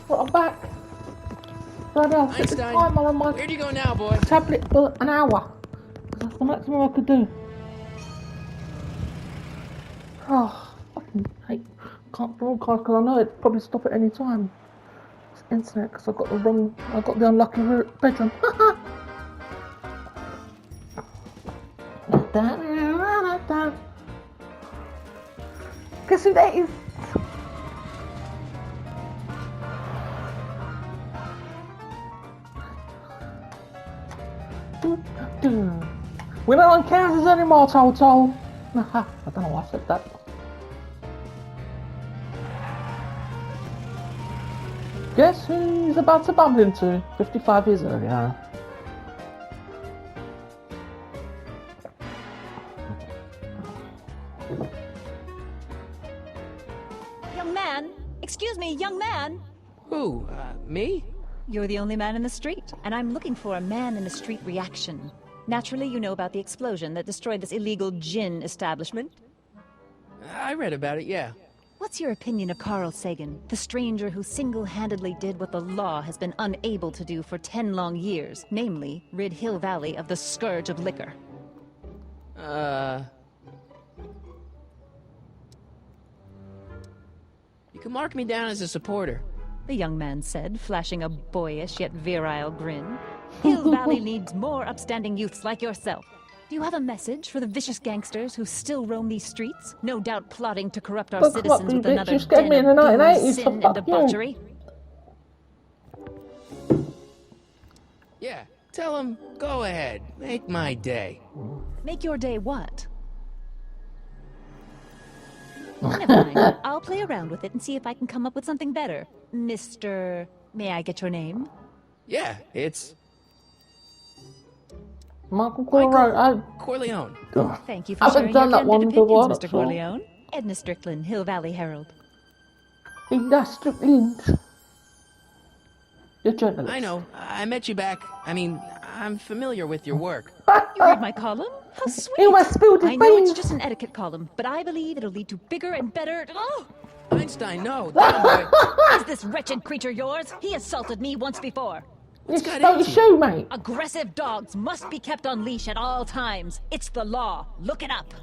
Well, I'm back. Bloody hell, set the Einstein, timer on my where do you go now, boy? tablet for an hour. That's the maximum I could do. Oh, fucking hate. Can't broadcast because I know it'd probably stop at any time. It's internet because I got the unlucky bedroom. Guess who that is? We're not on Kansas anymore, Toto. I don't know why I said that. Guess who he's about to bump into 55 years earlier? Young man! Excuse me, young man! Who? Me? You're the only man in the street, and I'm looking for a man-in-the-street reaction. Naturally, you know about the explosion that destroyed this illegal gin establishment. I read about it, yeah. What's your opinion of Carl Sagan, the stranger who single-handedly did what the law has been unable to do for 10 long years, namely, rid Hill Valley of the scourge of liquor? You can mark me down as a supporter. The young man said, flashing a boyish yet virile grin. Hill Valley needs more upstanding youths like yourself. Do you have a message for the vicious gangsters who still roam these streets, no doubt plotting to corrupt our citizens with another den of booze, sin, and debauchery? Yeah, tell him, go ahead, make my day. Make your day what? Never mind. I'll play around with it and see if I can come up with something better. Mr. May I get your name? Yeah, it's Michael Corleone. Corleone. Thank you for I haven't sharing done your that one candid before, opinions, Mr. that's all. Corleone. Edna Strickland, Hill Valley Herald. Strickland. You're a journalist. I know, I met you back. I mean, I'm familiar with your work. You read my column? How sweet! He almost spilled his I know it's beans. just an etiquette column, but I believe it'll lead to bigger and better... Oh! Einstein, no, down, boy. Is this wretched creature yours? He assaulted me once before. You got stole your into shoe, mate. Aggressive dogs must be kept on leash at all times. It's the law. Look it up.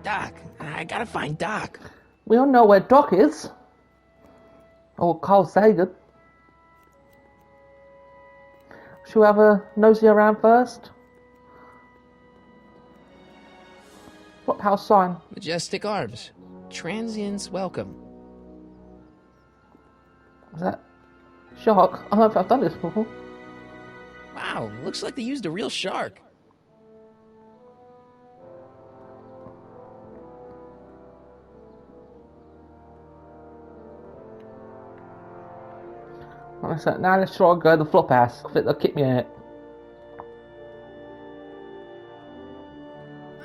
Doc, I gotta find Doc. We all know where Doc is. Or Carl Sagan. Should we have a nosy around first? What house sign? Majestic Arms. Transients welcome. Is that shark? I don't know if I've done this before. Wow, looks like they used a real shark. Now let's try and go to the flop house. I think they'll kick me out.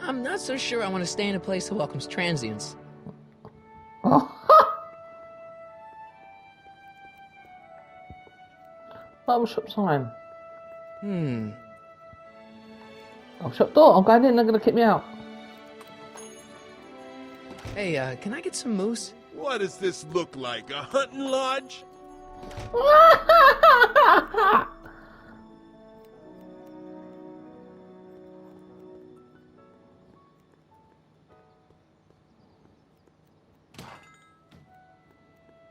I'm not so sure I want to stay in a place that welcomes transients. Oh. Barber shop sign. Oh, shop door. I'm going in. They're going to kick me out. Hey, can I get some moose? What does this look like? A hunting lodge?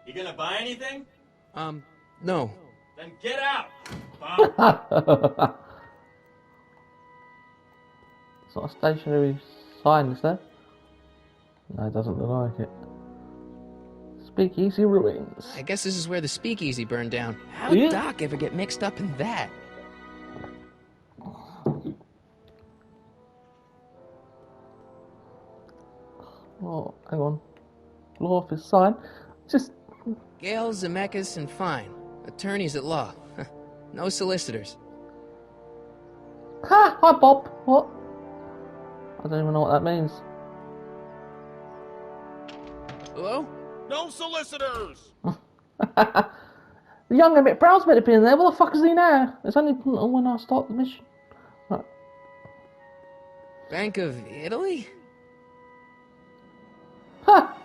You gonna buy anything? No. Then get out! Bob. It's not a stationary sign, is there? No, it doesn't look like it. Speakeasy ruins. I guess this is where the speakeasy burned down. How Yeah. did Doc ever get mixed up in that? Oh, hang on. Law office sign. Just. Gale, Zemeckis, and Fine. Attorneys at law. No solicitors. Ha! Hi, Bob. What? I don't even know what that means. Hello? No solicitors! The young Emmett Brown's meant to be in there. Where the fuck is he now? It's only when I start the mission. Right. Bank of Italy? Ha!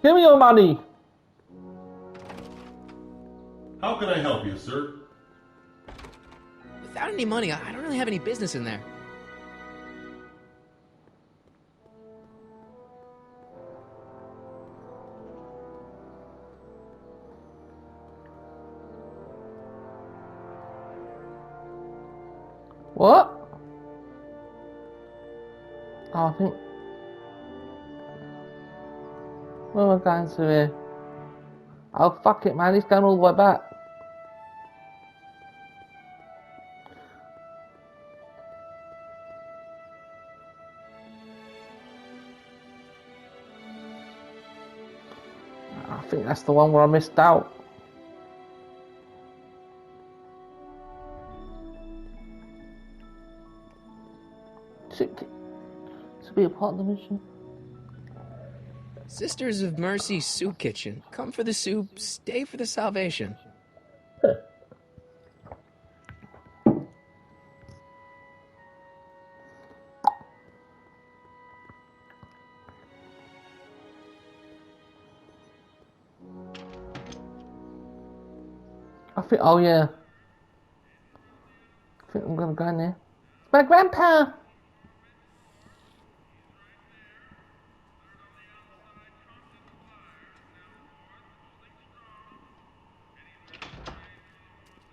Give me your money. How can I help you, sir? Without any money, I don't really have any business in there. What? Oh, I think. Where am I going to here? Oh, fuck it, man. He's going all the way back. I think that's the one where I missed out. To be a part of the mission. Sisters of Mercy Soup Kitchen. Come for the soup, stay for the salvation. I think, oh yeah. I think I'm gonna go in there. My grandpa!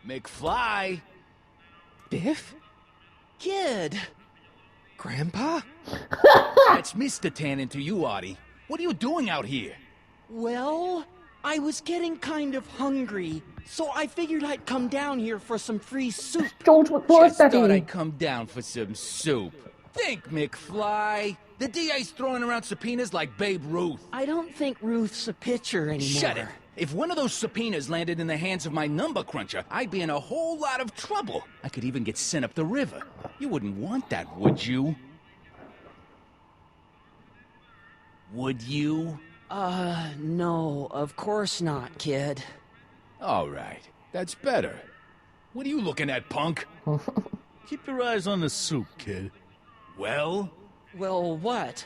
McFly! Biff? Kid! Grandpa? That's Mr. Tannen to you, Artie. What are you doing out here? Well, I was getting kind of hungry, so I figured I'd come down here for some free soup. George McFly's Just thought daddy. I'd come down for some soup. Think, McFly. The DA's throwing around subpoenas like Babe Ruth. I don't think Ruth's a pitcher anymore. Shut it. If one of those subpoenas landed in the hands of my number cruncher, I'd be in a whole lot of trouble. I could even get sent up the river. You wouldn't want that, would you? Would you? No, of course not, kid. All right. That's better. What are you looking at, punk? Keep your eyes on the soup, kid. Well? Well, what?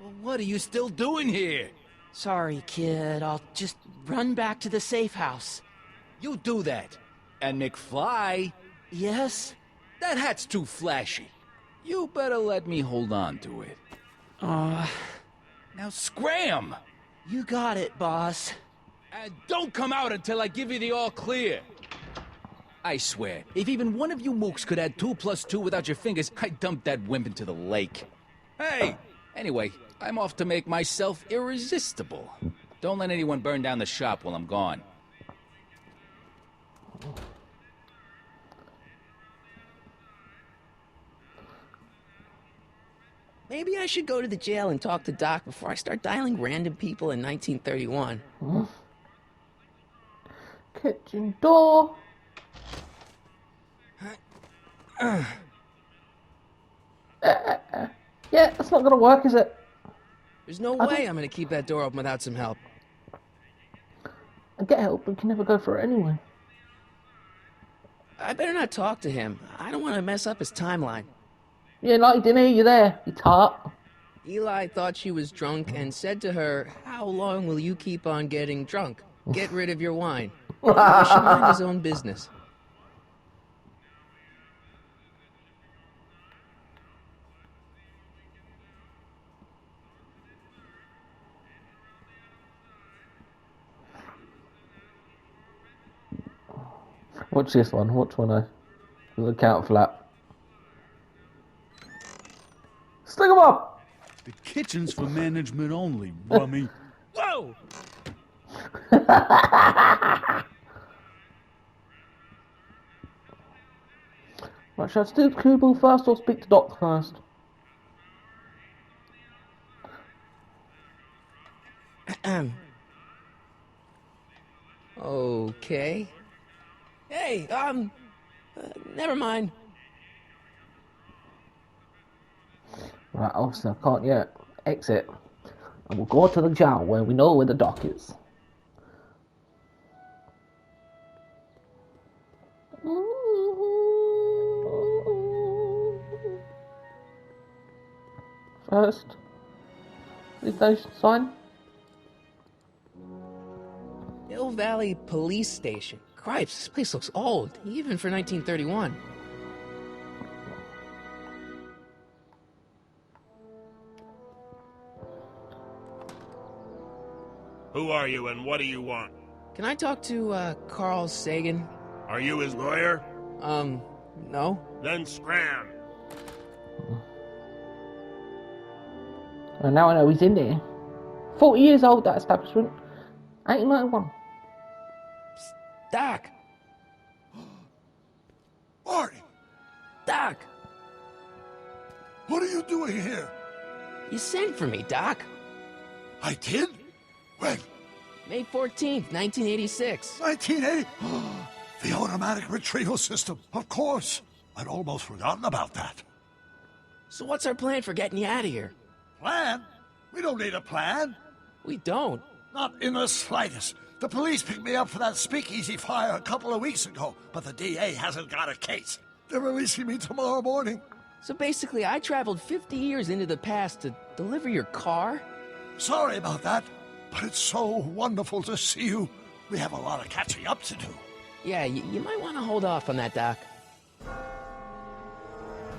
Well, what are you still doing here? Sorry, kid. I'll just run back to the safe house. You do that. And McFly, Yes? that hat's too flashy. You better let me hold on to it. Now scram! You got it, boss. And don't come out until I give you the all clear. I swear, if even one of you mooks could add 2 + 2 without your fingers, I'd dump that wimp into the lake. Hey! Anyway, I'm off to make myself irresistible. Don't let anyone burn down the shop while I'm gone. Maybe I should go to the jail and talk to Doc before I start dialing random people in 1931. Kitchen door. Yeah, that's not gonna work, is it? There's no way I'm gonna keep that door open without some help. I get help, but you can never go for it anyway. I better not talk to him. I don't want to mess up his timeline. Yeah, like he didn't hear you there, you tart. Eli thought she was drunk and said to her, "How long will you keep on getting drunk? Get rid of your wine." He should mind his own business. Watch this one, watch when I look out flap. Stick 'em up! The kitchen's for management only, rummy. Whoa! Right, should I do the Kubel first or speak to Doc first? Okay. Hey, never mind. Right, officer, can't yet. Exit. And we'll go to the jail where we know where the dock is. First, police station sign. Hill Valley Police Station. Cripes, this place looks old, even for 1931. Who are you and what do you want? Can I talk to, Carl Sagan? Are you his lawyer? No. Then scram. Well, now I know he's in there. 40 years old, that establishment. 1891. Doc! Marty, Doc! what are you doing here? You sent for me, Doc. I did? When? May 14th, 1986. 1980? The automatic retrieval system, of course. I'd almost forgotten about that. So what's our plan for getting you out of here? Plan? We don't need a plan. We don't. Not in the slightest. The police picked me up for that speakeasy fire a couple of weeks ago, but the DA hasn't got a case. They're releasing me tomorrow morning. So basically, I traveled 50 years into the past to deliver your car? Sorry about that, but it's so wonderful to see you. We have a lot of catching up to do. Yeah, you might want to hold off on that, Doc.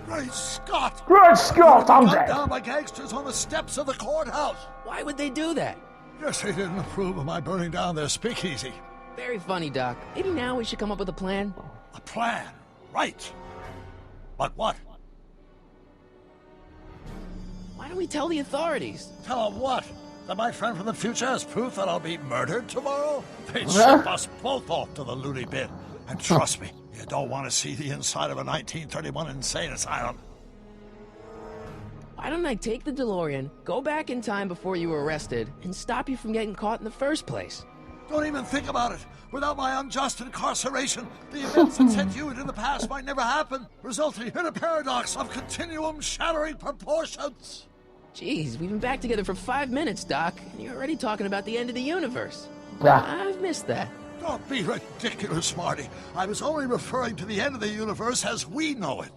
Great Scott! Great Scott, I'm Gunned dead! down by gangsters on the steps of the courthouse. Why would they do that? Guess they didn't approve of my burning down their speakeasy. Very funny, Doc. Maybe now we should come up with a plan? A plan, right. But what? Why don't we tell the authorities? Tell them what? That my friend from the future has proof that I'll be murdered tomorrow? They'd ship us both off to the loony bin. And trust me, you don't want to see the inside of a 1931 insane asylum. Why don't I take the DeLorean, go back in time before you were arrested, and stop you from getting caught in the first place? Don't even think about it. Without my unjust incarceration, the events that sent you into the past might never happen, resulting in a paradox of continuum-shattering proportions. Jeez, we've been back together for 5 minutes, Doc, and you're already talking about the end of the universe. Yeah. I've missed that. Don't be ridiculous, Marty. I was only referring to the end of the universe as we know it.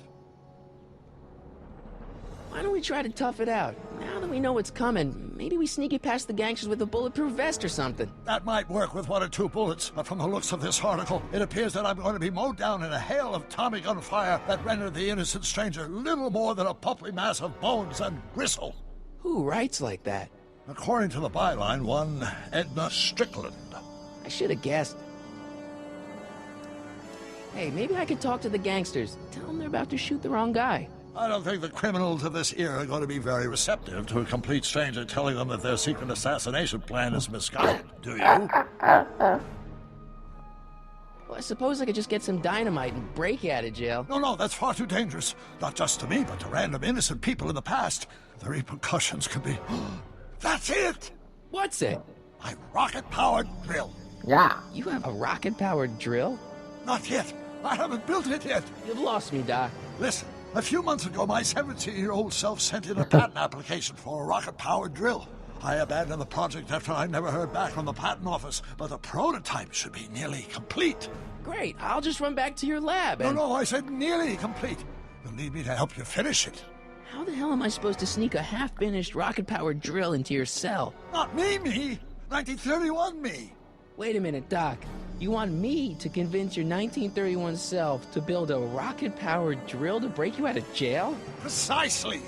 Why don't we try to tough it out? Now that we know what's coming, maybe we sneak it past the gangsters with a bulletproof vest or something. That might work with 1 or 2 bullets, but from the looks of this article, it appears that I'm going to be mowed down in a hail of Tommy gun fire that rendered the innocent stranger little more than a pulpy mass of bones and gristle. Who writes like that? According to the byline, one Edna Strickland. I should have guessed. Hey, maybe I could talk to the gangsters. Tell them they're about to shoot the wrong guy. I don't think the criminals of this era are going to be very receptive to a complete stranger telling them that their secret assassination plan is misguided, do you? Well, I suppose I could just get some dynamite and break you out of jail. No, that's far too dangerous. Not just to me, but to random innocent people in the past. The repercussions could be... That's it! What's it? My rocket-powered drill. Yeah. You have a rocket-powered drill? Not yet. I haven't built it yet. You've lost me, Doc. Listen, a few months ago, my 17-year-old self sent in a patent application for a rocket-powered drill. I abandoned the project after I never heard back from the patent office, but the prototype should be nearly complete. Great, I'll just run back to your lab and... No, I said nearly complete. You'll need me to help you finish it. How the hell am I supposed to sneak a half-finished rocket-powered drill into your cell? Not me. 1931 me. Wait a minute, Doc. You want me to convince your 1931 self to build a rocket-powered drill to break you out of jail? Precisely.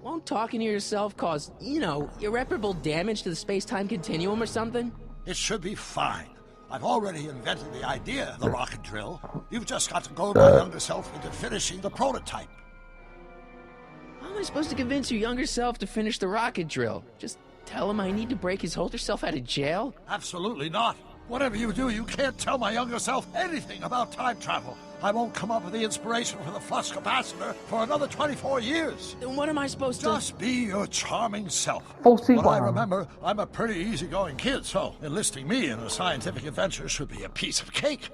Won't talking to yourself cause, irreparable damage to the space-time continuum or something? It should be fine. I've already invented the idea of the rocket drill. You've just got to goad my younger self into finishing the prototype. How am I supposed to convince your younger self to finish the rocket drill? Just tell him I need to break his older self out of jail? Absolutely not. Whatever you do, you can't tell my younger self anything about time travel. I won't come up with the inspiration for the flux capacitor for another 24 years. Then what am I supposed to... Just be your charming self. 41. What I remember, I'm a pretty easygoing kid, so enlisting me in a scientific adventure should be a piece of cake.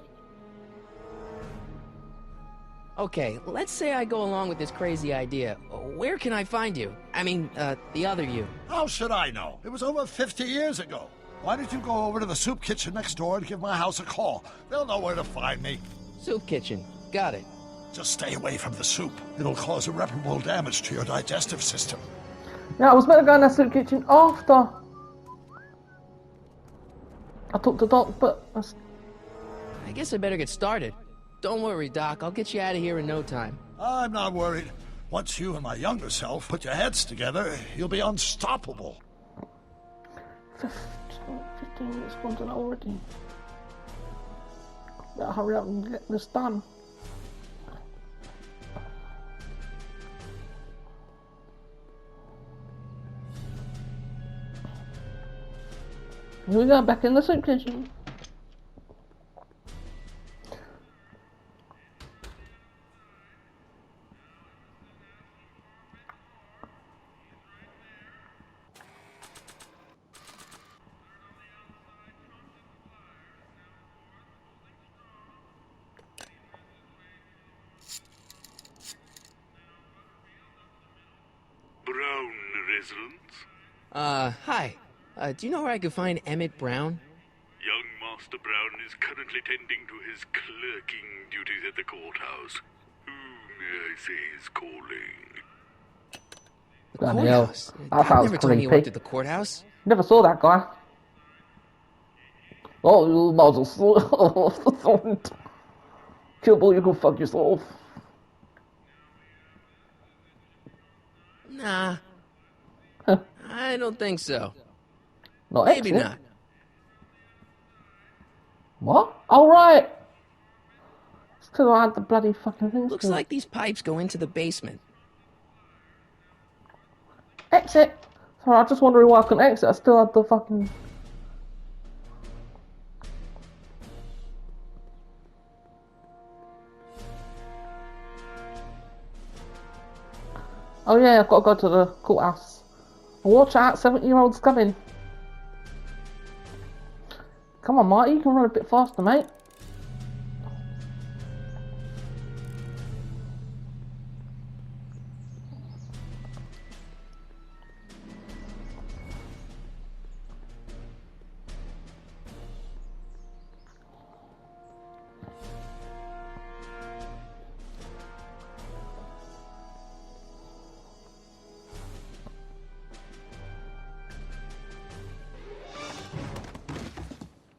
Okay, let's say I go along with this crazy idea. Where can I find you? I mean, the other you. How should I know? It was over 50 years ago. Why don't you go over to the soup kitchen next door and give my house a call? They'll know where to find me. Soup kitchen. Got it. Just stay away from the soup. It'll cause irreparable damage to your digestive system. Yeah, I was meant to go in that soup kitchen after I talked to Doc, but I guess I better get started. Don't worry, Doc. I'll get you out of here in no time. I'm not worried. Once you and my younger self put your heads together, you'll be unstoppable. 15 minutes gone to already. Better hurry up and get this done. Here we go, back in the soup kitchen. Brown residence? Hi. Do you know where I could find Emmett Brown? Young Master Brown is currently tending to his clerking duties at the courthouse. Who may I say is calling? The Bloody hell. courthouse? That Dad sounds never told me you creepy. worked at the courthouse. Never saw that guy. Oh, you might as well. Killboy, you can fuck yourself. Nah. I don't think so. Not Maybe exit. not. What? Oh, right. It's because I had the bloody fucking things. Looks like these pipes go into the basement. Exit. Sorry, I was just wondering why I couldn't exit. I still had the fucking. Oh yeah, I've got to go to the courthouse. Watch out, 70-year-old's coming. Come on, Marty, you can run a bit faster, mate.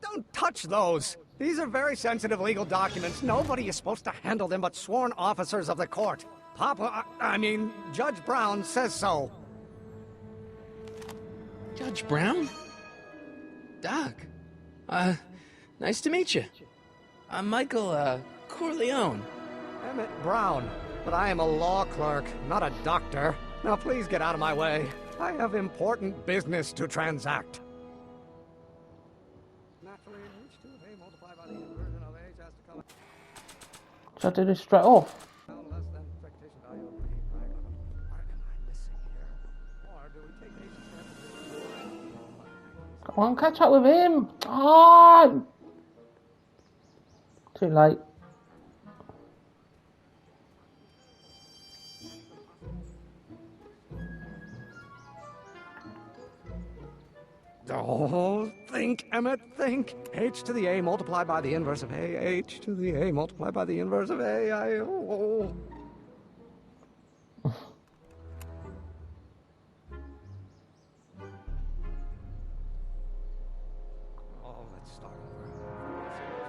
Don't touch those! These are very sensitive legal documents. Nobody is supposed to handle them but sworn officers of the court. I mean, Judge Brown says so. Judge Brown? Doc. Nice to meet you. I'm Michael, Corleone. Emmett Brown. But I am a law clerk, not a doctor. Now please get out of my way. I have important business to transact. Naturally, h2 of a multiplied by the inversion of h has to come Should I do this straight off? out less than expectation value of b. Right? What am I missing here? Or do we take h Come on, catch up with him. Ah! Too late. Oh, think, Emmett, think. H to the a multiplied by the inverse of a. H to the a multiplied by the inverse of a. Oh. Let's start over.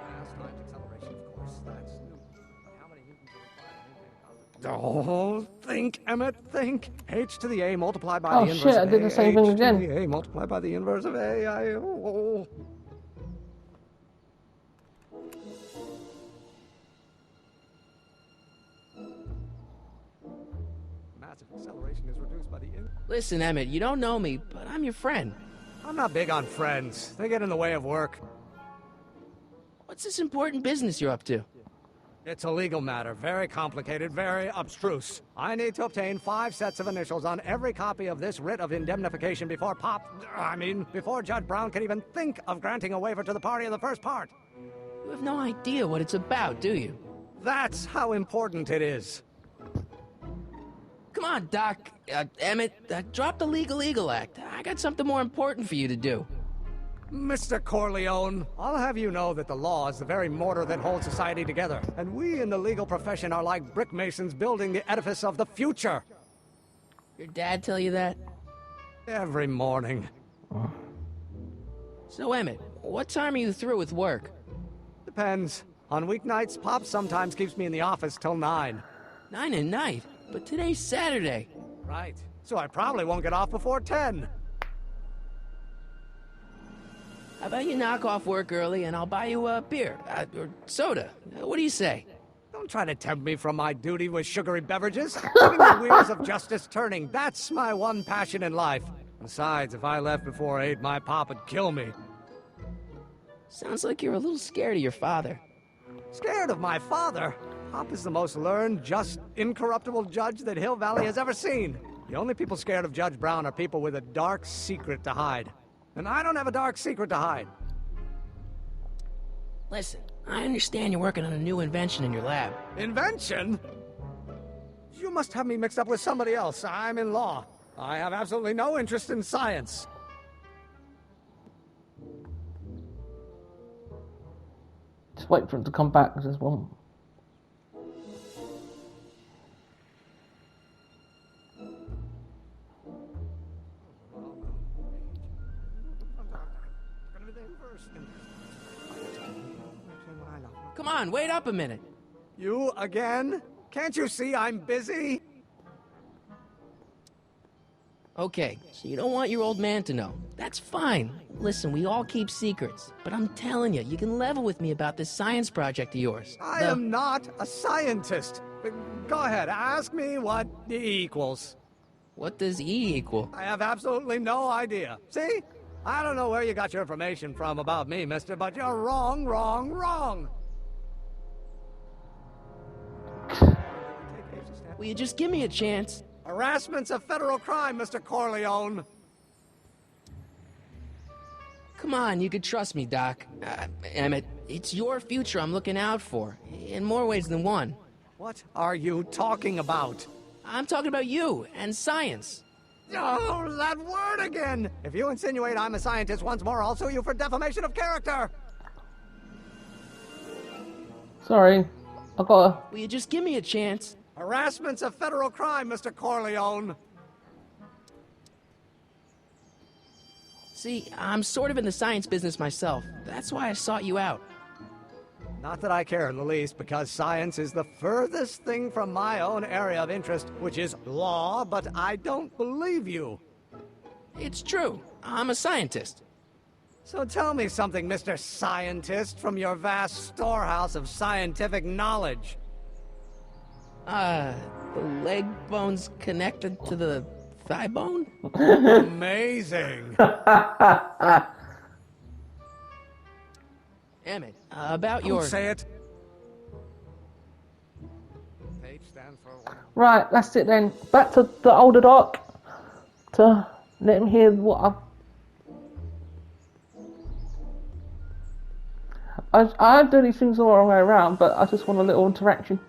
Mass times acceleration, of course. That's new. But how many newtons are required to maintain a constant? Oh, think, Emmett, think. H to the a multiplied by Oh, the inverse shit, I of did a. the same thing H again. to the a multiplied by the inverse of a. Oh. Massive acceleration is reduced by the Listen, Emmett, you don't know me, but I'm your friend. I'm not big on friends. They get in the way of work. What's this important business you're up to? It's a legal matter, very complicated, very abstruse. I need to obtain 5 sets of initials on every copy of this writ of indemnification before before Judge Brown can even think of granting a waiver to the party of the first part. You have no idea what it's about, do you? That's how important it is. Come on, Doc. Emmett, drop the Legal Eagle Act. I got something more important for you to do. Mr. Corleone, I'll have you know that the law is the very mortar that holds society together, and we in the legal profession are like brick masons building the edifice of the future. Your dad tell you that? Every morning. So, Emmett, what time are you through with work? Depends. On weeknights, Pop sometimes keeps me in the office till 9. 9 at night? But today's Saturday. Right. So I probably won't get off before 10. How about you knock off work early and I'll buy you a beer, or soda. What do you say? Don't try to tempt me from my duty with sugary beverages. Getting the wheels of justice turning, that's my one passion in life. Besides, if I left before 8, my pop would kill me. Sounds like you're a little scared of your father. Scared of my father? Pop is the most learned, just, incorruptible judge that Hill Valley has ever seen. The only people scared of Judge Brown are people with a dark secret to hide. And I don't have a dark secret to hide. Listen, I understand you're working on a new invention in your lab. Invention? You must have me mixed up with somebody else. I'm in law. I have absolutely no interest in science. Just wait for him to come back as well. Come on, wait up a minute. You again? Can't you see I'm busy? Okay, so you don't want your old man to know. That's fine. Listen, we all keep secrets. But I'm telling you, you can level with me about this science project of yours. I am not a scientist. Go ahead, ask me what E equals. What does E equal? I have absolutely no idea. See? I don't know where you got your information from about me, mister, but you're wrong, wrong, wrong. Will you just give me a chance? Harassment's a federal crime, Mr. Corleone. Come on, you can trust me, Doc. Emmett, it's your future I'm looking out for, in more ways than one. What are you talking about? I'm talking about you and science. Oh, that word again! If you insinuate I'm a scientist once more, I'll sue you for defamation of character! Sorry, I gotta... Will you just give me a chance? Harassment's a federal crime, Mr. Corleone. See, I'm sort of in the science business myself. That's why I sought you out. Not that I care in the least, because science is the furthest thing from my own area of interest, which is law, but I don't believe you. It's true. I'm a scientist. So tell me something, Mr. Scientist, from your vast storehouse of scientific knowledge. The leg bone's connected to the thigh bone? Amazing. Emmett, about your... Don't say it. H stands for... Right, that's it then. Back to the older Doc to let him hear what I do these things all the way around, but I just want a little interaction.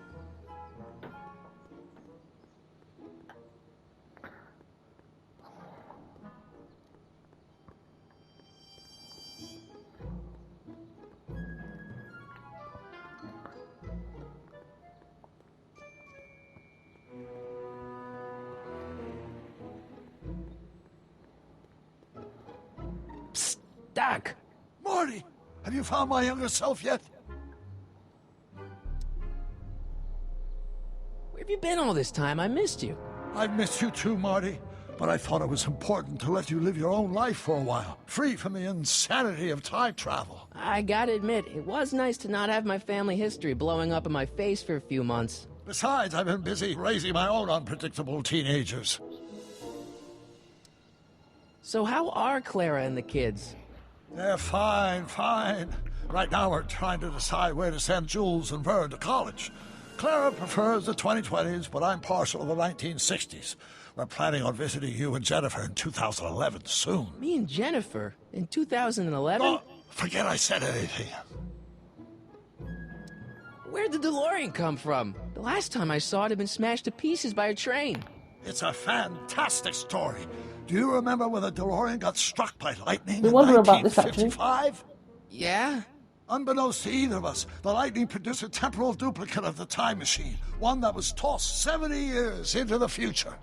Psst, Doc. Marty, have you found my younger self yet? Where have you been all this time? I missed you. I've missed you too, Marty. But I thought it was important to let you live your own life for a while, free from the insanity of time travel. I gotta admit, it was nice to not have my family history blowing up in my face for a few months. Besides, I've been busy raising my own unpredictable teenagers. So how are Clara and the kids? They're fine, fine. Right now we're trying to decide where to send Jules and Vern to college. Clara prefers the 2020s, but I'm partial to the 1960s. We're planning on visiting you and Jennifer in 2011 soon. Me and Jennifer? In 2011? Oh, forget I said anything. Where'd the DeLorean come from? The last time I saw it had been smashed to pieces by a train. It's a fantastic story. Do you remember when the DeLorean got struck by lightning in wonder about this, actually. 1955? Yeah? Unbeknownst to either of us, the lightning produced a temporal duplicate of the time machine, one that was tossed 70 years into the future.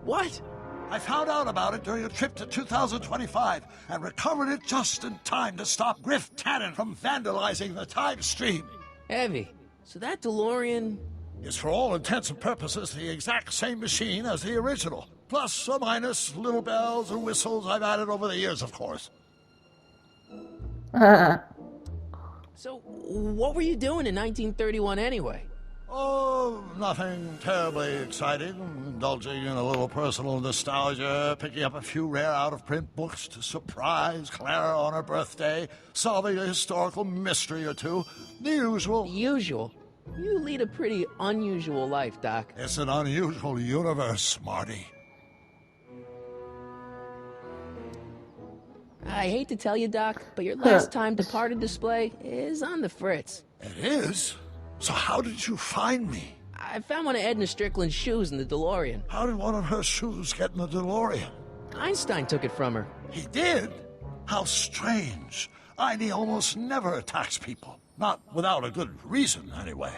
What? I found out about it during a trip to 2025 and recovered it just in time to stop Griff Tannen from vandalizing the time stream. Heavy. So that DeLorean... is for all intents and purposes the exact same machine as the original. Plus or minus little bells and whistles I've added over the years, of course. So, what were you doing in 1931 anyway? Oh, nothing terribly exciting. Indulging in a little personal nostalgia, picking up a few rare out-of-print books to surprise Clara on her birthday, solving a historical mystery or two. The usual. The usual? You lead a pretty unusual life, Doc. It's an unusual universe, Marty. I hate to tell you, Doc, but your last time departed display is on the fritz. It is? So how did you find me? I found one of Edna Strickland's shoes in the DeLorean. How did one of her shoes get in the DeLorean? Einstein took it from her. He did? How strange. Einie almost never attacks people. Not without a good reason, anyway.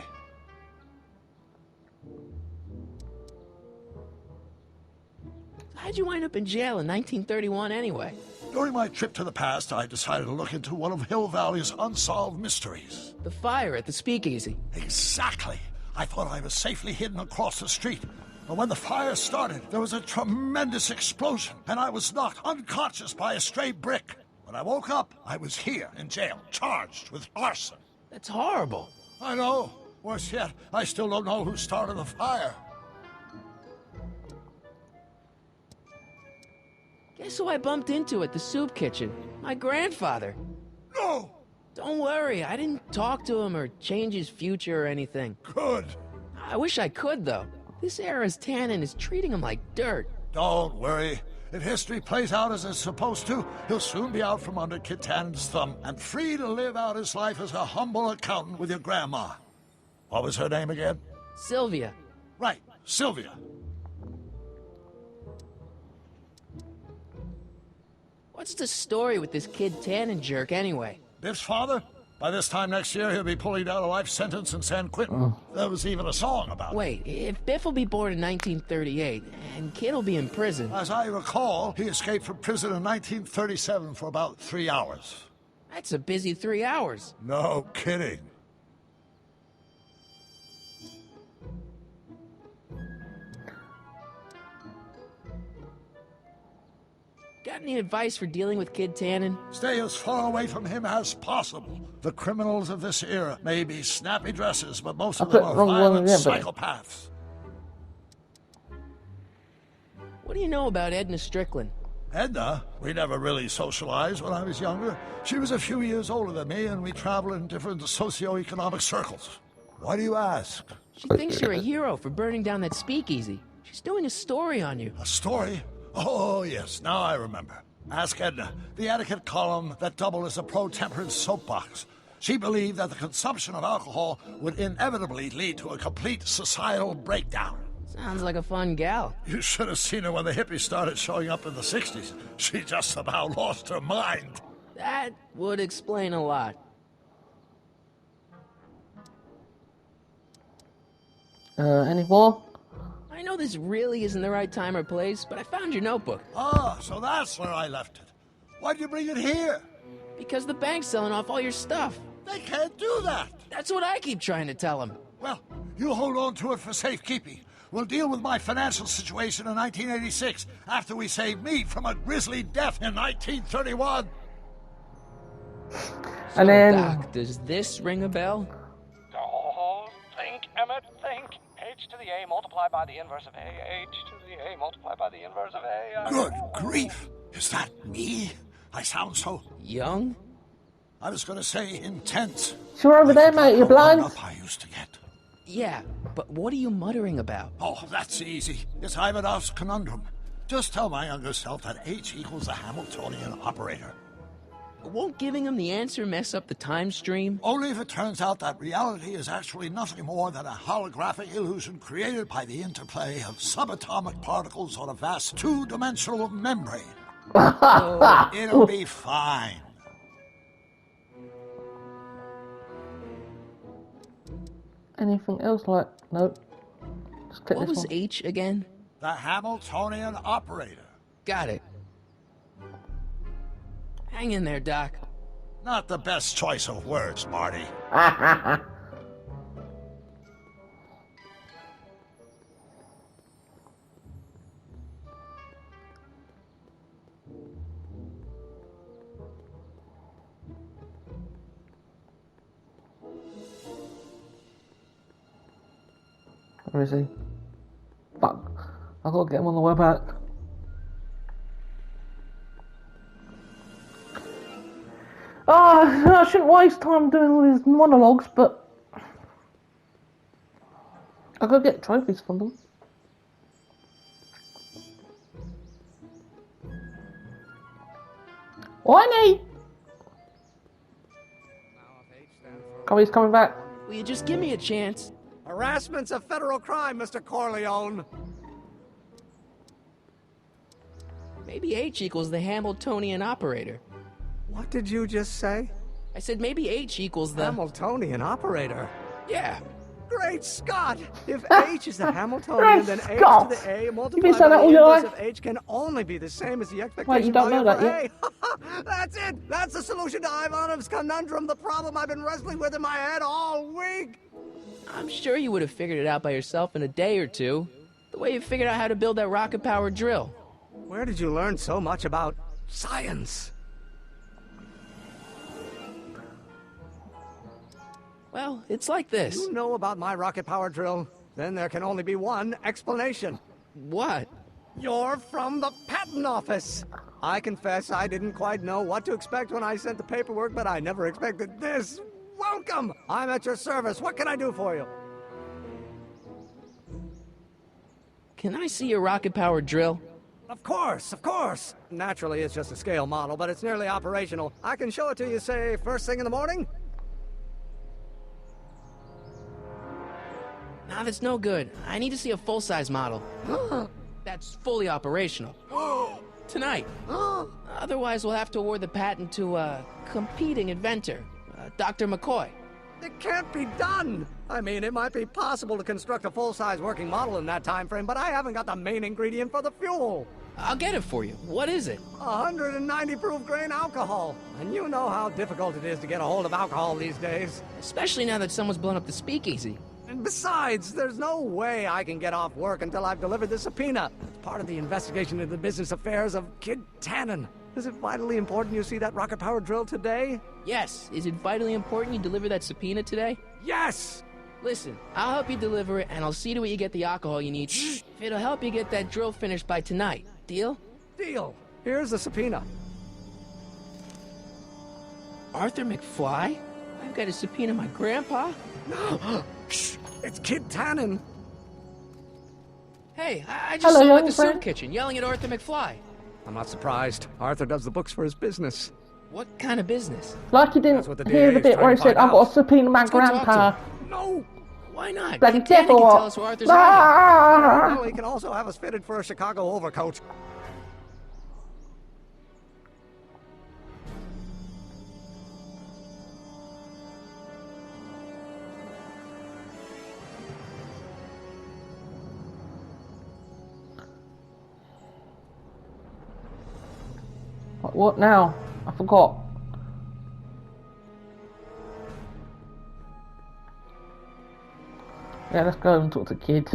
How'd you wind up in jail in 1931 anyway? During my trip to the past, I decided to look into one of Hill Valley's unsolved mysteries. The fire at the Speakeasy. Exactly. I thought I was safely hidden across the street. But when the fire started, there was a tremendous explosion, and I was knocked unconscious by a stray brick. When I woke up, I was here in jail, charged with arson. That's horrible. I know. Worse yet, I still don't know who started the fire. Guess who I bumped into at the soup kitchen? My grandfather. No! Don't worry, I didn't talk to him or change his future or anything. Good. I wish I could, though. This era's Tannen is treating him like dirt. Don't worry. If history plays out as it's supposed to, he'll soon be out from under Kit Tannen's thumb and free to live out his life as a humble accountant with your grandma. What was her name again? Sylvia. Right, Sylvia. What's the story with this Kid Tannen jerk anyway? Biff's father? By this time next year, he'll be pulling down a life sentence in San Quentin. There was even a song about it. Wait, if Biff will be born in 1938, and Kid will be in prison... As I recall, he escaped from prison in 1937 for about 3 hours. That's a busy 3 hours. No kidding. Got any advice for dealing with Kid Tannen? Stay as far away from him as possible. The criminals of this era may be snappy dresses, but most of them are violent psychopaths. What do you know about Edna Strickland? Edna? We never really socialized when I was younger. She was a few years older than me, and we traveled in different socioeconomic circles. Why do you ask? She thinks you're a hero for burning down that speakeasy. She's doing a story on you. A story? Oh, yes, now I remember. Ask Edna, the etiquette column that doubled as a pro-temperance soapbox. She believed that the consumption of alcohol would inevitably lead to a complete societal breakdown. Sounds like a fun gal. You should have seen her when the hippies started showing up in the 60s. She just about lost her mind. That would explain a lot. Any more? I know this really isn't the right time or place, but I found your notebook. Ah, so that's where I left it. Why'd you bring it here? Because the bank's selling off all your stuff. They can't do that. That's what I keep trying to tell them. Well, you hold on to it for safekeeping. We'll deal with my financial situation in 1986 after we save me from a grisly death in 1931. And then... Doc, does this ring a bell? Oh, think, Emmett, think. H to the A multiplied by the inverse of A. H to the A multiplied by the inverse of A. Good grief. Is that me? I sound so... young? I was going to say intense. You're over there, mate. You're blind. Up I used to get. Yeah, but what are you muttering about? Oh, that's easy. It's Ivanov's conundrum. Just tell my younger self that H equals a Hamiltonian operator. Won't giving him the answer mess up the time stream? Only if it turns out that reality is actually nothing more than a holographic illusion created by the interplay of subatomic particles on a vast two-dimensional membrane. So, it'll be fine. Anything else? Like, nope. Just click what this was one. H again? The Hamiltonian operator. Got it. Hang in there, Doc. Not the best choice of words, Marty. Where is he? Fuck. I gotta get him on the way back. I shouldn't waste time doing all these monologues, but I gotta get trophies from them. Whiny! Oh, he's coming back. Will you just give me a chance? Harassment's a federal crime, Mr. Corleone. Maybe H equals the Hamiltonian operator. What did you just say? I said maybe H equals the... Hamiltonian operator? Yeah. Great Scott! If H is the Hamiltonian, then H Scott. to the A You've multiplied been by saying that the all your inverse life? of H can only be the same as the expectation Wait, you don't value know for that A. That's it! That's the solution to Ivanov's conundrum, the problem I've been wrestling with in my head all week! I'm sure you would have figured it out by yourself in a day or two. The way you figured out how to build that rocket-powered drill. Where did you learn so much about science? Well, it's like this. You know about my rocket power drill? Then there can only be one explanation. What? You're from the patent office. I confess I didn't quite know what to expect when I sent the paperwork, but I never expected this. Welcome! I'm at your service. What can I do for you? Can I see your rocket-powered drill? Of course, of course. Naturally, it's just a scale model, but it's nearly operational. I can show it to you, say, first thing in the morning? Nah, that's no good. I need to see a full-size model. That's fully operational. Tonight. Otherwise, we'll have to award the patent to a competing inventor, Dr. McCoy. It can't be done! I mean, it might be possible to construct a full-size working model in that time frame, but I haven't got the main ingredient for the fuel. I'll get it for you. What is it? 190 proof grain alcohol. And you know how difficult it is to get a hold of alcohol these days. Especially now that someone's blown up the speakeasy. And besides, there's no way I can get off work until I've delivered the subpoena. It's part of the investigation into the business affairs of Kid Tannen. Is it vitally important you see that rocket-powered drill today? Yes. Is it vitally important you deliver that subpoena today? Yes! Listen, I'll help you deliver it, and I'll see to it you get the alcohol you need. If it'll help you get that drill finished by tonight. Deal? Deal. Here's the subpoena. Arthur McFly? I've got to subpoena my grandpa? No! It's Kid Tannen. Hey, I just Hello, saw him at young the friend. soup kitchen yelling at Arthur McFly. I'm not surprised. Arthur does the books for his business. What kind of business? Like you didn't That's what the hear the DA is bit where he trying said, to I've find got out. to subpoena my Let's go talk to grandpa. him. No! Why not? Bloody Danny deaf or can what? tell us where Arthur's hiding. Ah! Well, he can also have us fitted for a Chicago overcoat. What now? I forgot. Yeah, let's go and talk to Kid.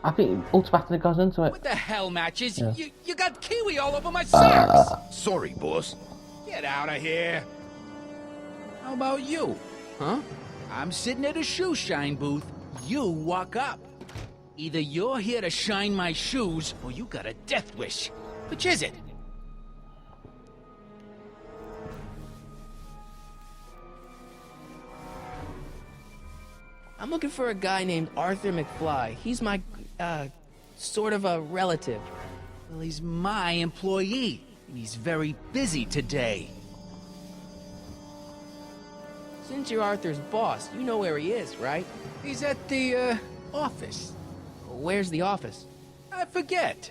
I think it automatically goes into it. What the hell, Matches? Yeah. You got kiwi all over my socks! Sorry, boss. Get out of here! How about you? Huh? I'm sitting at a shoe shine booth. You walk up. Either you're here to shine my shoes, or you got a death wish. Which is it? I'm looking for a guy named Arthur McFly. He's my, sort of a relative. Well, he's my employee, and he's very busy today. Since you're Arthur's boss, you know where he is, right? He's at the, office. Where's the office? I forget.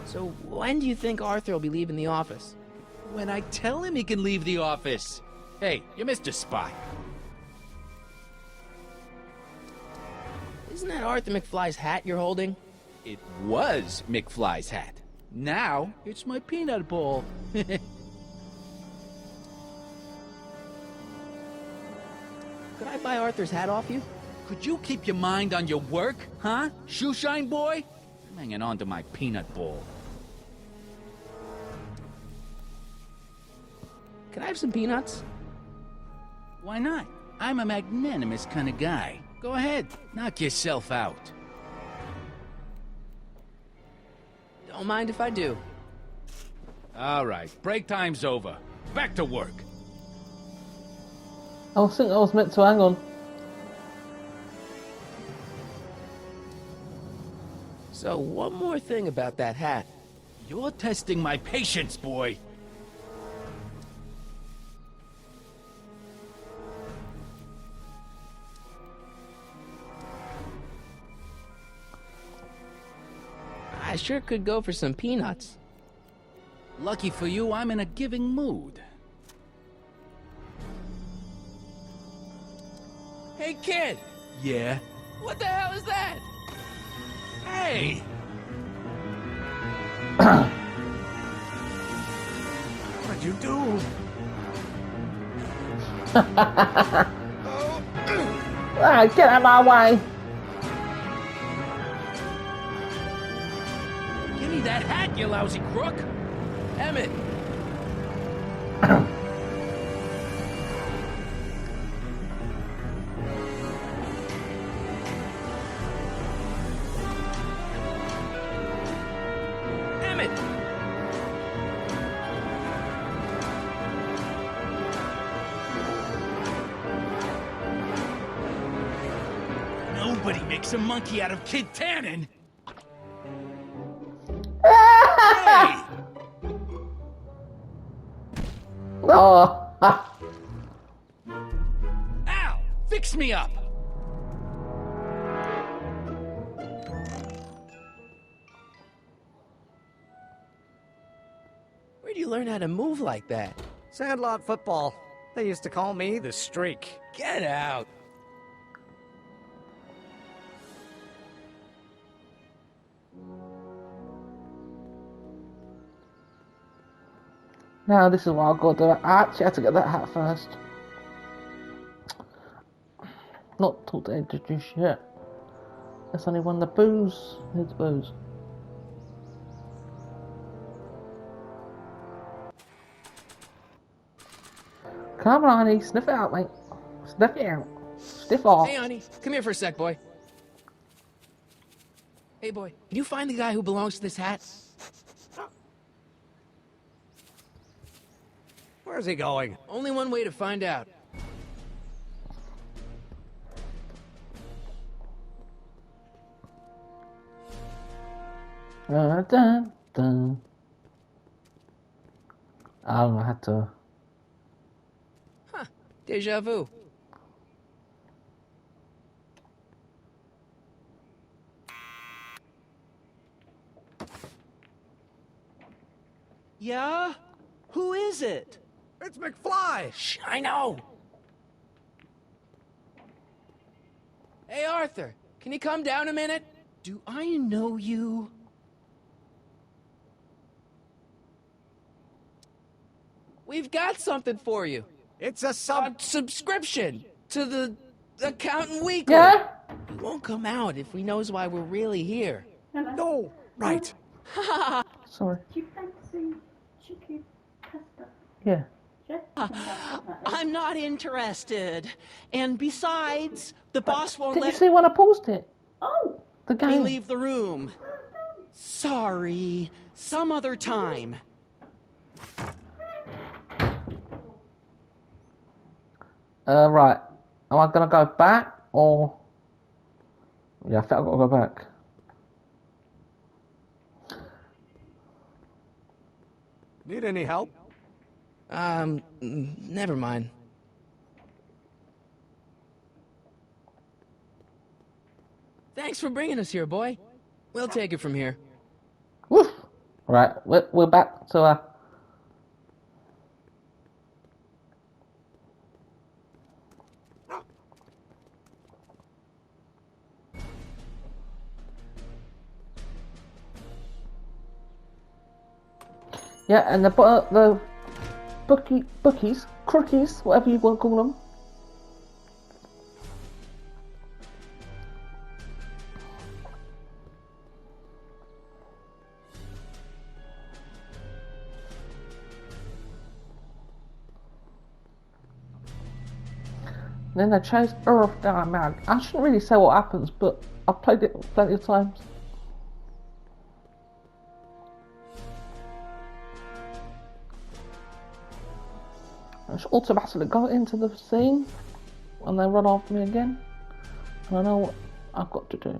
So when do you think Arthur will be leaving the office? When I tell him he can leave the office. Hey, you missed a spot. Isn't that Arthur McFly's hat you're holding? It was McFly's hat. Now, it's my peanut ball. Could I buy Arthur's hat off you? Could you keep your mind on your work, huh? Shoeshine boy? I'm hanging on to my peanut ball. Can I have some peanuts? Why not? I'm a magnanimous kind of guy. Go ahead, knock yourself out. Don't mind if I do. All right, break time's over. Back to work. I think I was meant to hang on. So, one more thing about that hat. You're testing my patience, boy. I sure could go for some peanuts. Lucky for you, I'm in a giving mood. Hey, kid! Yeah? What the hell is that? Hey! What'd you do? Ah, get out of my way! Give me that hat, you lousy crook! Emmett! Emmett! Nobody makes a monkey out of Kid Tannen! Hey! Oh, Al! Fix me up! Where'd you learn how to move like that? Sandlot football. They used to call me the Streak. Get out! now this is what I've got to do. I actually had to get that hat first. Not talk to introduce yet. That's only one of the booze. Needs booze. Come on, honey, sniff it out, mate. Sniff it out. Sniff off. Hey, honey, come here for a sec, boy. Hey, boy, can you find the guy who belongs to this hat? Where's he going? Only one way to find out. Dun, dun. I don't know, I had to. Huh, deja vu. Yeah? Who is it? It's McFly! Shh, I know! Hey, Arthur, can you come down a minute? Do I know you? We've got something for you. It's a subscription to the Accountant Weekly. Yeah? It won't come out if we knows why we're really here. No! Right. Sorry. Do you fancy chicken pasta? Yeah. I'm not interested. And besides, the boss won't Did you let see when I paused it? Oh! The me game. leave the room. Sorry. Some other time. Right. Am I gonna go back or? Yeah, I think I've got to go back. Need any help? Never mind. Thanks for bringing us here, boy. We'll take it from here. Woof. Right, we're back to Yeah, and the bookies, crookies, whatever you want to call them. Then they chase Earth down, man. I shouldn't really say what happens, but I've played it plenty of times. I should automatically go into the scene and they run after me again. And I know what I've got to do.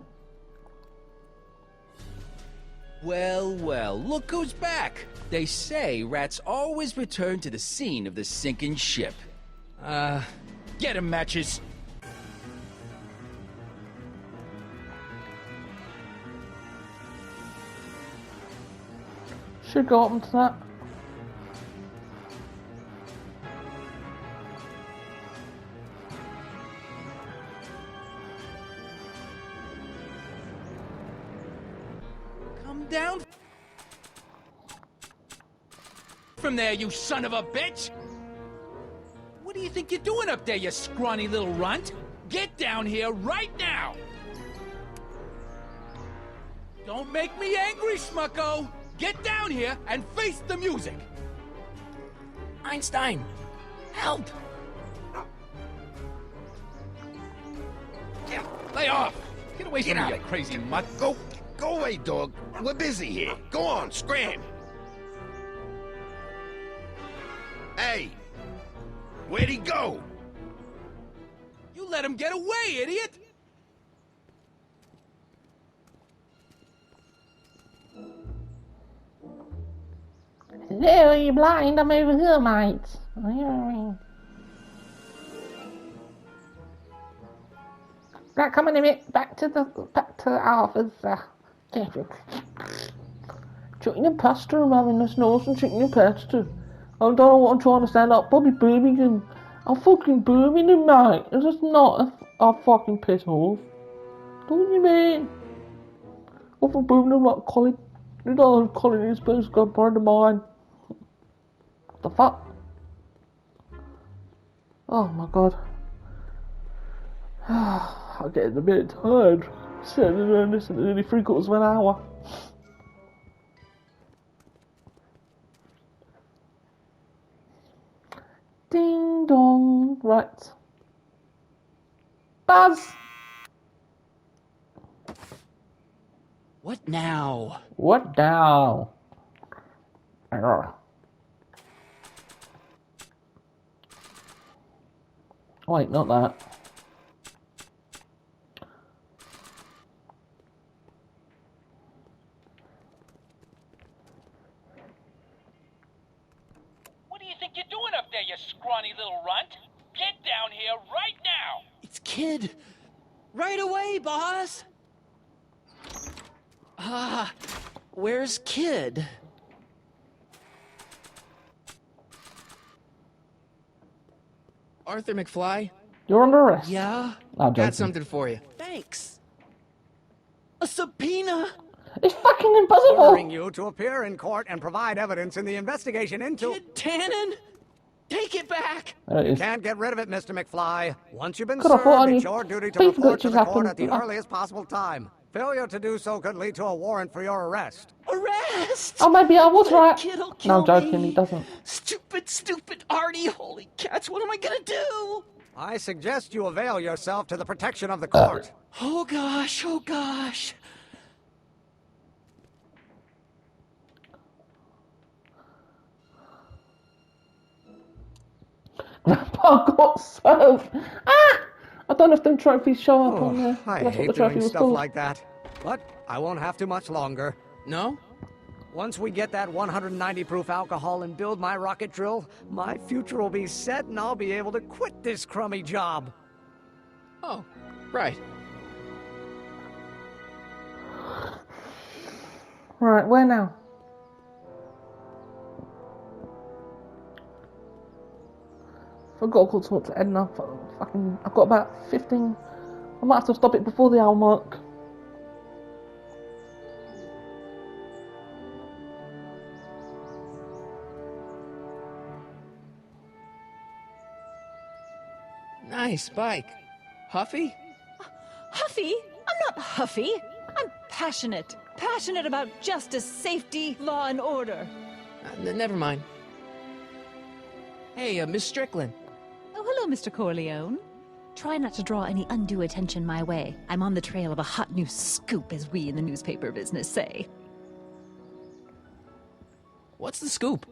Well, well, look who's back! They say rats always return to the scene of the sinking ship. Get 'em, Matches! Should go up into that. Come down from there, you son of a bitch! What do you think you're doing up there, you scrawny little runt? Get down here right now! Don't make me angry, Smucko! Get down here and face the music! Einstein, help! Lay off! Get away from me, you crazy mutt! Go away, dog. We're busy here. Go on, scram! Hey! Where'd he go? You let him get away, idiot! Hello, are you blind? I'm over here, mate. Right, come on a minute. Back to Arthur's. Chicken and pasta. I'm having this nose and chicken and pasta. I don't know what I'm trying to stand up. Bobby Birmingham. I'm fucking Birmingham, mate. It's just not a fucking piss off. Don't you mean? I'm from Birmingham like Colin. You know Colin is supposed to go burn the mine. What the fuck? Oh my god. I'm getting a bit tired. Sitting there and listening to nearly 3/4 of an hour. Ding dong. Right. Buzz! What now? What now? Error. Wait, not that. What do you think you're doing up there, you scrawny little runt? Get down here right now! It's Kid. Right away, boss. Where's Kid? Arthur McFly? You're under arrest. Yeah? Got something for you. Thanks. A subpoena? It's fucking impossible! Ordering you to appear in court and provide evidence in the investigation into... Kid Tannen? Take it back! You can't get rid of it, Mr. McFly. Once you've been Could have thought served, any it's your duty to thief report to glitches the court happened. at the earliest possible time. Failure to do so could lead to a warrant for your arrest. Arrest? Oh, maybe I was right. Kid'll No, kill I'm joking, me. he doesn't. Stupid Artie. Holy cats, what am I gonna do? I suggest you avail yourself to the protection of the court. Oh gosh, oh gosh. Grandpa got served. I don't know if them trophies show up on there. I That's what the hate trophy doing was stuff called. like that. But I won't have to much longer. No? Once we get that 190 proof alcohol and build my rocket drill, my future will be set and I'll be able to quit this crummy job. Oh, right. Right, where now? I've got to talk to Edna. I've got about 15. I might have to stop it before the hour mark. Nice bike. Huffy? Huffy? I'm not huffy. I'm passionate. Passionate about justice, safety, law, and order. Never mind. Hey, Miss Strickland. Oh, hello, Mr. Corleone. Try not to draw any undue attention my way. I'm on the trail of a hot new scoop, as we in the newspaper business say. What's the scoop?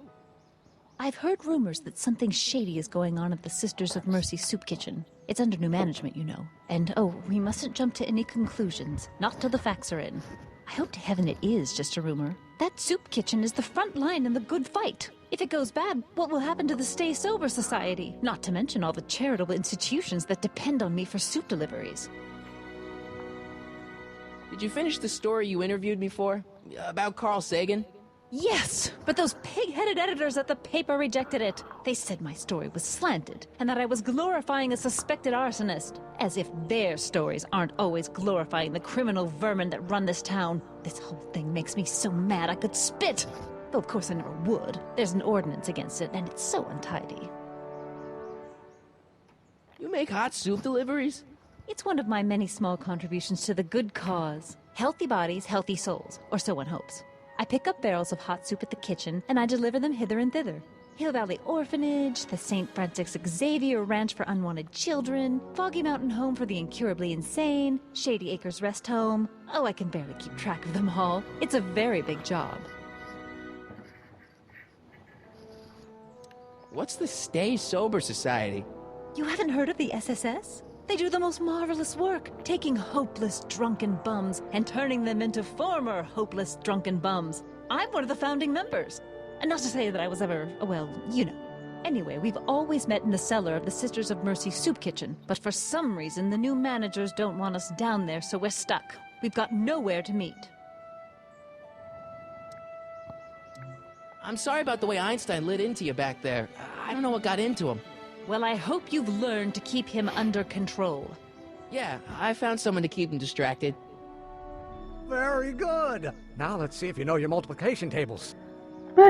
I've heard rumors that something shady is going on at the Sisters of Mercy soup kitchen. It's under new management, you know. And, oh, we mustn't jump to any conclusions. Not till the facts are in. I hope to heaven it is just a rumor. That soup kitchen is the front line in the good fight. If it goes bad, what will happen to the Stay Sober Society? Not to mention all the charitable institutions that depend on me for soup deliveries. Did you finish the story you interviewed me for? About Carl Sagan? Yes, but those pig-headed editors at the paper rejected it. They said my story was slanted, and that I was glorifying a suspected arsonist. As if their stories aren't always glorifying the criminal vermin that run this town. This whole thing makes me so mad I could spit. Though of course I never would. There's an ordinance against it, and it's so untidy. You make hot soup deliveries? It's one of my many small contributions to the good cause. Healthy bodies, healthy souls, or so one hopes. I pick up barrels of hot soup at the kitchen, and I deliver them hither and thither. Hill Valley Orphanage, the St. Francis Xavier Ranch for Unwanted Children, Foggy Mountain Home for the Incurably Insane, Shady Acres Rest Home. Oh, I can barely keep track of them all. It's a very big job. What's the Stay Sober Society? You haven't heard of the SSS? They do the most marvelous work, taking hopeless drunken bums and turning them into former hopeless drunken bums. I'm one of the founding members. And not to say that I was ever, well, you know. Anyway, we've always met in the cellar of the Sisters of Mercy soup kitchen, but for some reason the new managers don't want us down there, so we're stuck. We've got nowhere to meet. I'm sorry about the way Einstein lit into you back there. I don't know what got into him. Well, I hope you've learned to keep him under control. Yeah, I found someone to keep him distracted. Very good. Now let's see if you know your multiplication tables. Hey,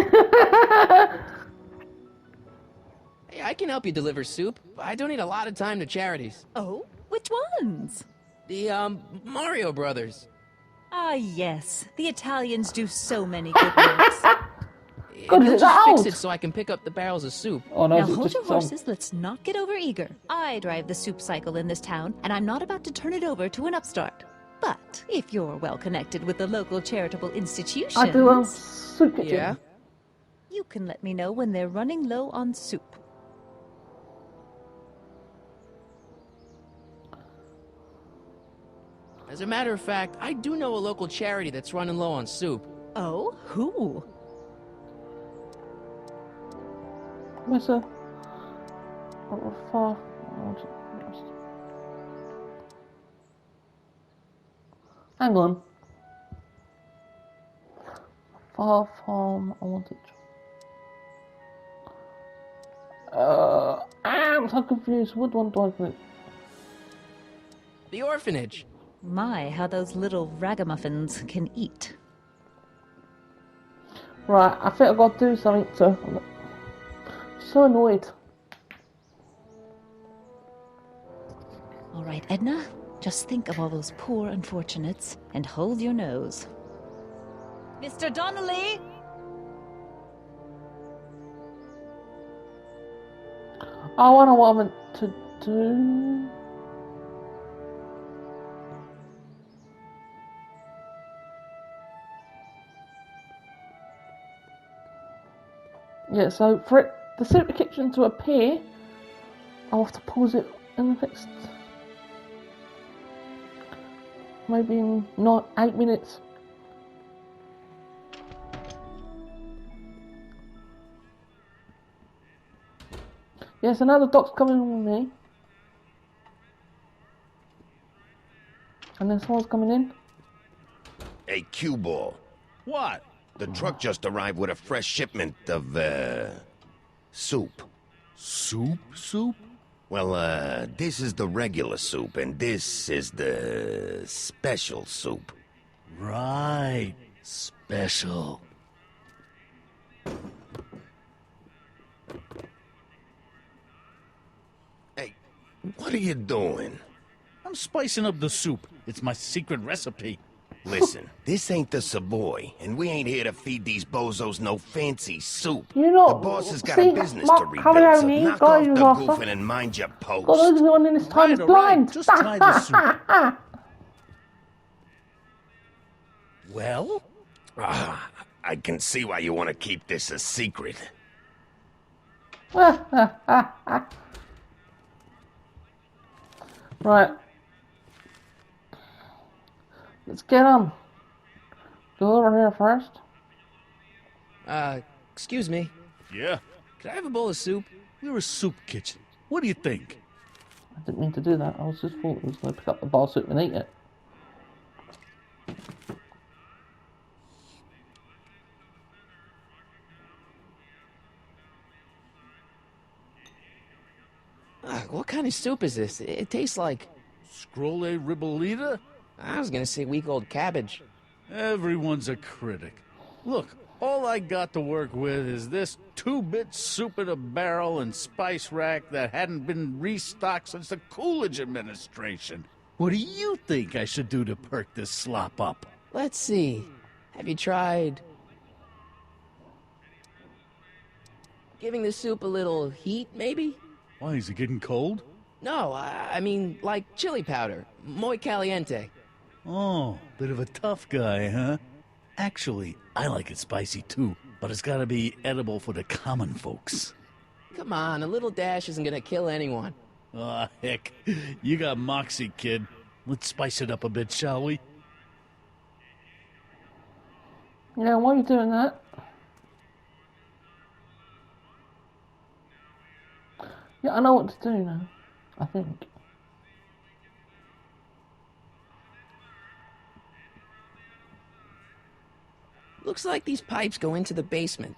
I can help you deliver soup. I donate a lot of time to charities. Oh? Which ones? The, Mario Brothers. Ah, yes. The Italians do so many good works. Good, just fix it so I can pick up the barrels of soup. Oh, no, now hold your horses, let's not get over-eager. I drive the soup cycle in this town, and I'm not about to turn it over to an upstart. But if you're well-connected with the local charitable institutions... I do soup kitchen. Yeah? You can let me know when they're running low on soup. As a matter of fact, I do know a local charity that's running low on soup. Oh? Who? Mr. Far. Hang on. Far from I want it. I'm so confused. What one do I click? The orphanage. My, how those little ragamuffins can eat. Right, I think I've got to do something to... So annoyed. All right, Edna, just think of all those poor unfortunates and hold your nose. Mr. Donnelly! I wonder what I meant to do. Yeah, so for it, the super kitchen to appear, I'll have to pause it in the next, maybe in not 8 minutes. Yes, another doc's coming with me. And then someone's coming in. Hey, cue ball. What? The truck just arrived with a fresh shipment of, soup. Soup? Well, this is the regular soup, and this is the special soup. Right. Special. What are you doing? I'm spicing up the soup. It's my secret recipe. Listen, this ain't the Savoy, and we ain't here to feed these bozos no fancy soup. You know, the boss has got see, a business Mark to rebuild, so Cavallari, knock guy off who's the offer. goofing and mind your post. God, everyone in this time is Right, all blind. right, just try the soup. Well? Ah, I can see why you want to keep this a secret. Right. Let's get on. Go over here first. Excuse me. Yeah? Could I have a bowl of soup? We're a soup kitchen. What do you think? I didn't mean to do that. I was just thought I was going to pick up the bowl of soup and eat it. What kind of soup is this? It tastes like... Scrolle ribollita? I was gonna say week-old cabbage. Everyone's a critic. Look, all I got to work with is this 2-bit soup in a barrel and spice rack that hadn't been restocked since the Coolidge administration. What do you think I should do to perk this slop up? Let's see. Have you tried... giving the soup a little heat, maybe? Why, is it getting cold? No, I mean, like chili powder. Muy caliente. Oh, bit of a tough guy, huh? Actually, I like it spicy too, but it's gotta be edible for the common folks. Come on, a little dash isn't gonna kill anyone. Aw, heck. You got moxie, kid. Let's spice it up a bit, shall we? Yeah, why are you doing that? Yeah, I know what to do now. I think. Looks like these pipes go into the basement.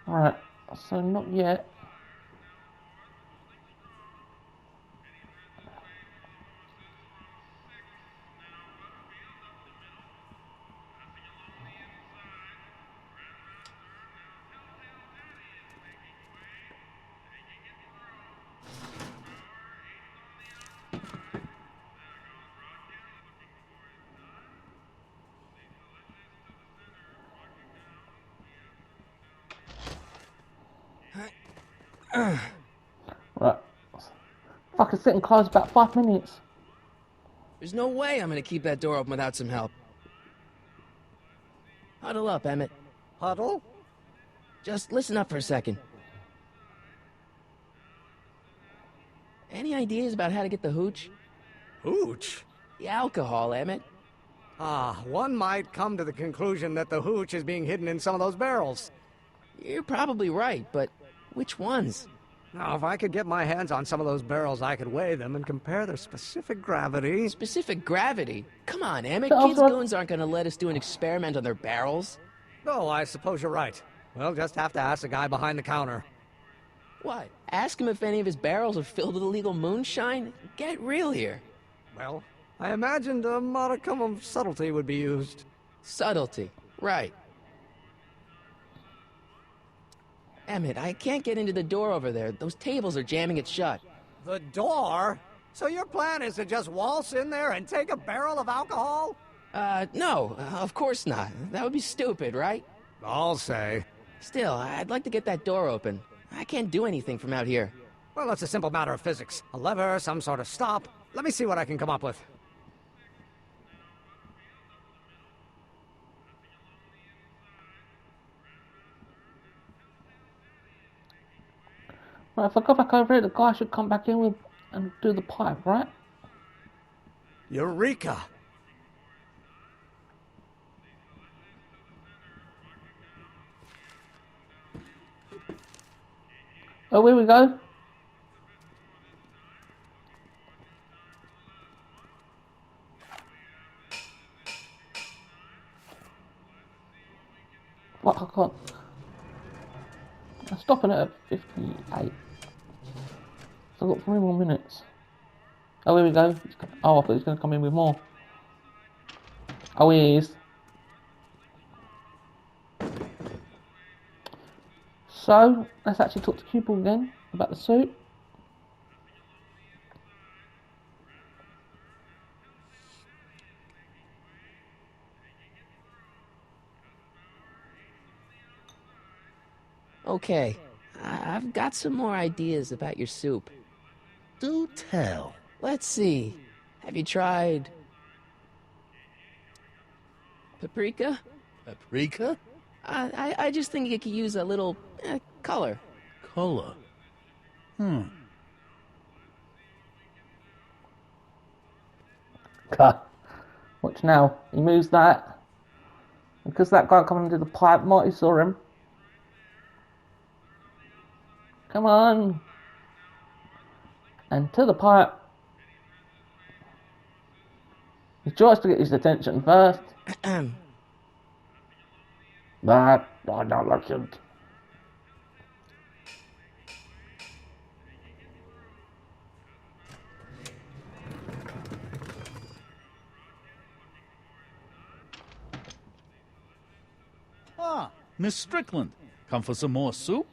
Alright, so not yet. Right. Fuck, it's sitting closed about 5 minutes. There's no way I'm gonna keep that door open without some help. Huddle up, Emmett. Huddle? Just listen up for a second. Any ideas about how to get the hooch? Hooch? The alcohol, Emmett. One might come to the conclusion that the hooch is being hidden in some of those barrels. You're probably right, but which ones? Now, if I could get my hands on some of those barrels, I could weigh them and compare their specific gravity. Specific gravity? Come on, Emmett. So Kids' goons aren't gonna let us do an experiment on their barrels. No, I suppose you're right. We'll just have to ask the guy behind the counter. What? Ask him if any of his barrels are filled with illegal moonshine? Get real here. Well, I imagined a modicum of subtlety would be used. Subtlety. Right. Emmett, I can't get into the door over there. Those tables are jamming it shut. The door? So your plan is to just waltz in there and take a barrel of alcohol? No, of course not. That would be stupid, right? I'll say. Still, I'd like to get that door open. I can't do anything from out here. Well, it's a simple matter of physics. A lever, some sort of stop. Let me see what I can come up with. Right, if I go back over here, the guy should come back in with and do the pipe, right? Eureka! Oh, here we go. Fuck, I can't. I'm stopping it at 58. So I've got 3 more minutes. Oh, here we go. Oh, I thought he was going to come in with more. Oh, he is. So, let's actually talk to Cupel again about the suit. Okay, I've got some more ideas about your soup. Do tell. Let's see. Have you tried paprika? Paprika? I just think it could use a little color. Color? Watch now. He moves that. Because that guy coming into the pipe, Marty saw him. Come on. And to the pipe. He tries to get his attention first. But I don't like it. Ah, Miss Strickland. Come for some more soup?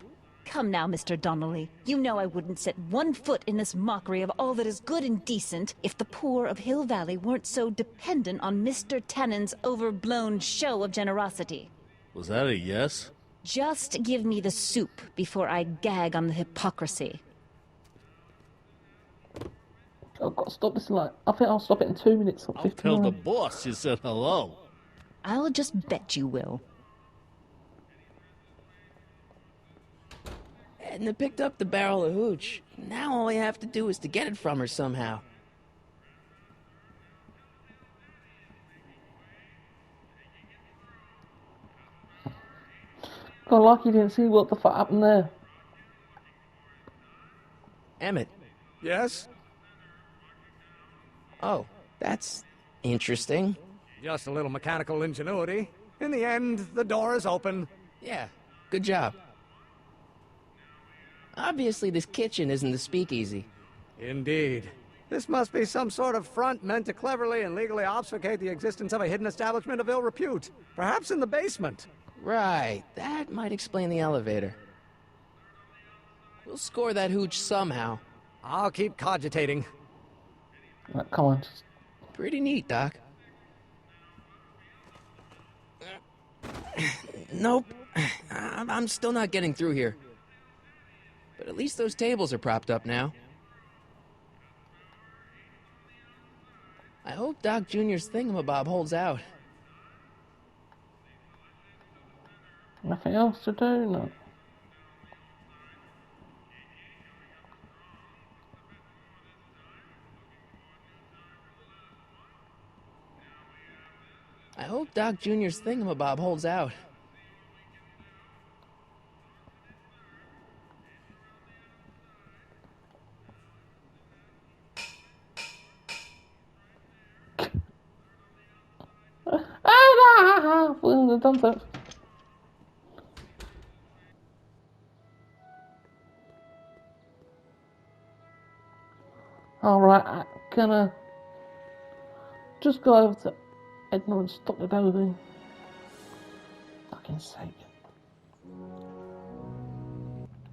Come now, Mr. Donnelly. You know I wouldn't set one foot in this mockery of all that is good and decent if the poor of Hill Valley weren't so dependent on Mr. Tannen's overblown show of generosity. Was that a yes? Just give me the soup before I gag on the hypocrisy. I've got to stop this I think I'll stop it in 2 minutes. I'll tell the boss you said hello. I'll just bet you will. Edna picked up the barrel of hooch. Now all I have to do is to get it from her somehow. God, like you didn't see what the fuck happened there. Emmett. Yes? Oh, that's interesting. Just a little mechanical ingenuity. In the end, the door is open. Yeah, good job. Obviously, this kitchen isn't the speakeasy. Indeed. This must be some sort of front meant to cleverly and legally obfuscate the existence of a hidden establishment of ill repute. Perhaps in the basement. Right, that might explain the elevator. We'll score that hooch somehow. I'll keep cogitating. Right, come on. Pretty neat, Doc. Nope. I'm still not getting through here. But at least those tables are propped up now. I hope Doc Jr.'s thingamabob holds out. Nothing else to do? No. I hope Doc Jr.'s thingamabob holds out. The thumbs up. Alright, I'm gonna just go over to Edna and stop the building. Fucking sake.